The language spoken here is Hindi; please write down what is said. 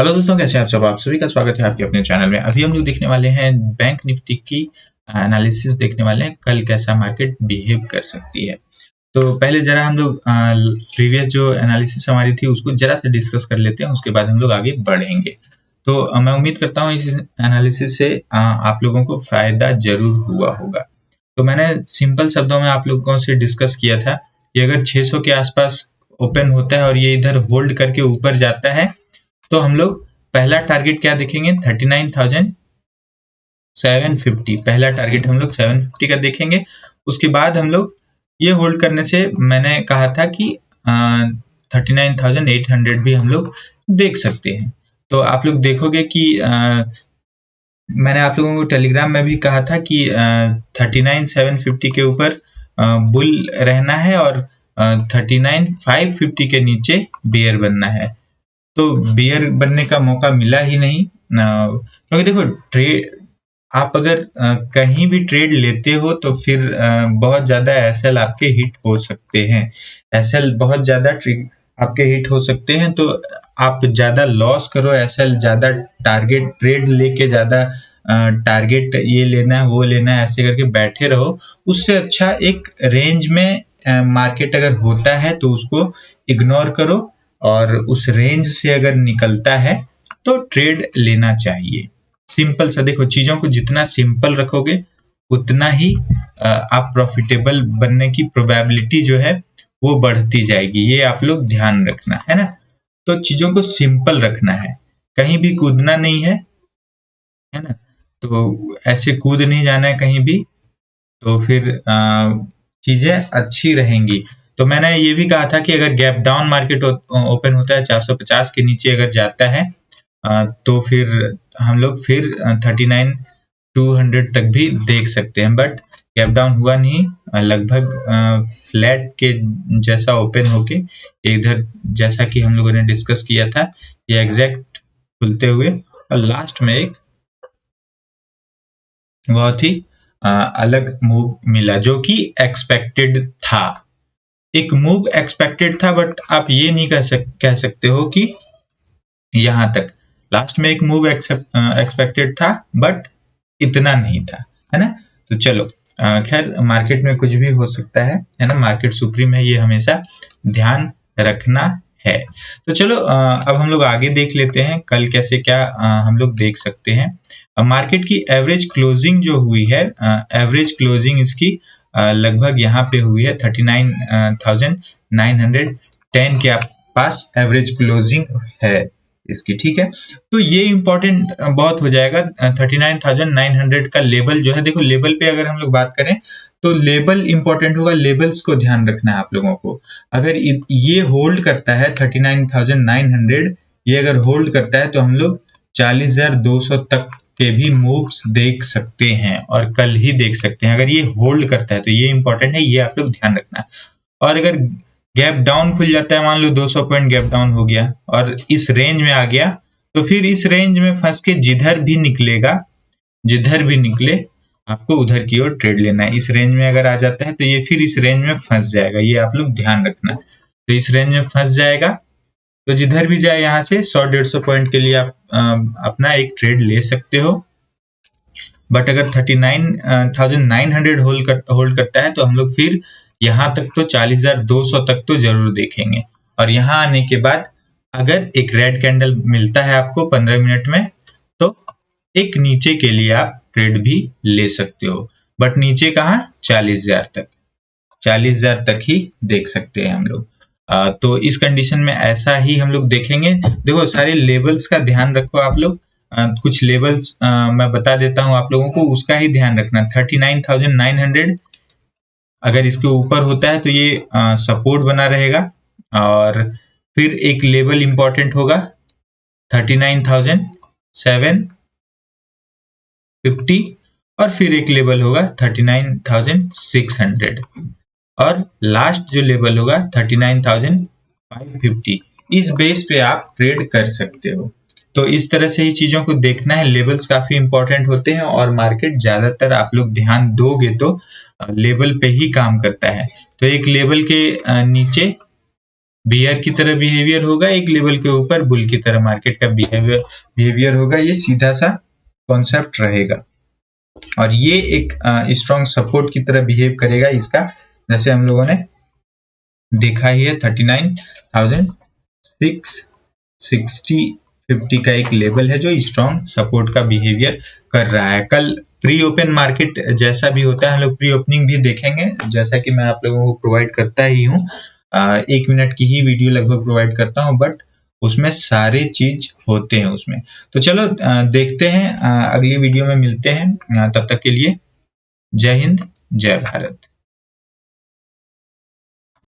हेलो दोस्तों, कैसे हैं आप सब। आप सभी का स्वागत है आपके अपने चैनल में। अभी हम लोग देखने वाले हैं बैंक निफ्टी की एनालिसिस देखने वाले हैं, कल कैसा मार्केट बिहेव कर सकती है। तो पहले जरा हम लोग प्रीवियस जो एनालिसिस हमारी थी उसको जरा से डिस्कस कर लेते हैं, उसके बाद हम लोग आगे बढ़ेंगे। तो मैं उम्मीद करता हूँ इस एनालिसिस से आप लोगों को फायदा जरूर हुआ होगा। तो मैंने सिंपल शब्दों में आप लोगों से डिस्कस किया था कि अगर 600 के आसपास ओपन होता है और ये इधर होल्ड करके ऊपर जाता है तो हम लोग पहला टारगेट क्या देखेंगे, 39,750। पहला टारगेट हम लोग 750 का देखेंगे। उसके बाद हम लोग ये होल्ड करने से मैंने कहा था कि 39,800 भी हम लोग देख सकते हैं। तो आप लोग देखोगे कि मैंने आप लोगों को टेलीग्राम में भी कहा था कि 39,750 के ऊपर बुल रहना है और 39,550 के नीचे बेयर बनना है। तो बियर बनने का मौका मिला ही नहीं, क्योंकि देखो ट्रेड आप अगर कहीं भी ट्रेड लेते हो तो फिर बहुत ज्यादा एसएल आपके हिट हो सकते हैं। एसएल बहुत ज्यादा आपके हिट हो सकते हैं, तो आप ज्यादा लॉस करो, एसएल ज्यादा टारगेट ट्रेड लेके ज्यादा टारगेट ये लेना है वो लेना है ऐसे करके बैठे रहो। उससे अच्छा एक रेंज में मार्केट अगर होता है तो उसको इग्नोर करो और उस रेंज से अगर निकलता है तो ट्रेड लेना चाहिए। सिंपल सा देखो, चीजों को जितना सिंपल रखोगे उतना ही आप प्रॉफिटेबल बनने की प्रोबेबिलिटी जो है वो बढ़ती जाएगी। ये आप लोग ध्यान रखना है ना। तो चीजों को सिंपल रखना है, कहीं भी कूदना नहीं है ना। तो ऐसे कूद नहीं जाना है कहीं भी, तो फिर चीजें अच्छी रहेंगी। तो मैंने ये भी कहा था कि अगर गैप डाउन मार्केट ओपन होता है 450 के नीचे अगर जाता है तो फिर हम लोग फिर 39,200 तक भी देख सकते हैं। बट गैप डाउन हुआ नहीं, लगभग फ्लैट के जैसा ओपन होके इधर, जैसा कि हम लोगों ने डिस्कस किया था, ये एग्जैक्ट खुलते हुए और लास्ट में एक बहुत ही अलग मूव मिला जो कि एक्सपेक्टेड था। एक मूव एक्सपेक्टेड था, बट आप ये नहीं कह सकते हो कि यहां तक। लास्ट में एक मूव एक्सपेक्टेड था बट इतना नहीं था, है ना। तो चलो, खैर मार्केट में कुछ भी हो सकता है ना। मार्केट सुप्रीम है, ये हमेशा ध्यान रखना है। तो चलो अब हम लोग आगे देख लेते हैं कल कैसे क्या हम लोग देख सकते हैं। मार्केट की एवरेज क्लोजिंग जो हुई है, एवरेज क्लोजिंग इसकी लगभग यहाँ पे हुई है 39,910 के पास एवरेज क्लोजिंग है इसकी, ठीक है। तो ये इंपॉर्टेंट बहुत हो जाएगा। 39,900 का लेवल जो है, देखो लेवल पे अगर हम लोग बात करें तो लेवल इंपॉर्टेंट होगा। लेवल्स को ध्यान रखना है आप लोगों को। अगर ये होल्ड करता है 39,900, ये अगर होल्ड करता है तो हम लोग 40,200 तक के भी मूव्स देख सकते हैं और कल ही देख सकते हैं। अगर ये होल्ड करता है तो ये इंपॉर्टेंट है, ये आप लोग ध्यान रखना है। और अगर गैप डाउन खुल जाता है, मान लो 200 पॉइंट गैप डाउन हो गया और इस रेंज में आ गया, तो फिर इस रेंज में फंस के जिधर भी निकलेगा, जिधर भी निकले आपको उधर की ओर ट्रेड लेना है। इस रेंज में अगर आ जाता है तो ये फिर इस रेंज में फंस जाएगा, ये आप लोग ध्यान रखना। तो इस रेंज में फंस जाएगा तो जिधर भी जाए यहाँ से 100-150 पॉइंट के लिए आप अपना एक ट्रेड ले सकते हो। बट अगर 39,900 होल्ड करता है तो हम लोग फिर यहाँ तक तो 40,200 तक तो जरूर देखेंगे। और यहाँ आने के बाद अगर एक रेड कैंडल मिलता है आपको 15 मिनट में, तो एक नीचे के लिए आप ट्रेड भी ले सकते हो। बट नीचे कहाँ, 40,000 तक, 40,000 तक ही देख सकते हैं हम लोग। तो इस कंडीशन में ऐसा ही हम लोग देखेंगे। देखो सारे लेवल्स का ध्यान रखो आप लोग। कुछ लेवल्स मैं बता देता हूं आप लोगों को, उसका ही ध्यान रखना। 39,900 अगर इसके ऊपर होता है तो ये सपोर्ट बना रहेगा, और फिर एक लेवल इंपॉर्टेंट होगा 39,750, और फिर एक लेवल होगा 39,600, और लास्ट जो लेवल होगा 39,550। इस बेस पे आप ट्रेड कर सकते हो। तो इस तरह से ही चीजों को देखना है। लेवल्स काफी इंपॉर्टेंट होते हैं और मार्केट ज्यादातर आप लोग ध्यान दोगे तो लेवल पे ही काम करता है। तो एक लेवल के नीचे बियर की तरह बिहेवियर होगा, एक लेवल के ऊपर बुल की तरह मार्केट का बिहेवियर होगा। ये सीधा सा कॉन्सेप्ट रहेगा और ये एक स्ट्रॉन्ग सपोर्ट की तरह बिहेव करेगा इसका, जैसे हम लोगों ने देखा ही है। 39,660 50 का एक लेवल है जो स्ट्रॉन्ग सपोर्ट का बिहेवियर कर रहा है। कल प्री ओपन मार्केट जैसा भी होता है, हम लोग प्री ओपनिंग भी देखेंगे, जैसा कि मैं आप लोगों को प्रोवाइड करता ही हूँ। 1 मिनट की ही वीडियो लगभग प्रोवाइड करता हूँ, बट उसमें सारे चीज होते हैं उसमें। तो चलो देखते हैं, अगली वीडियो में मिलते हैं। तब तक के लिए जय हिंद, जय भारत।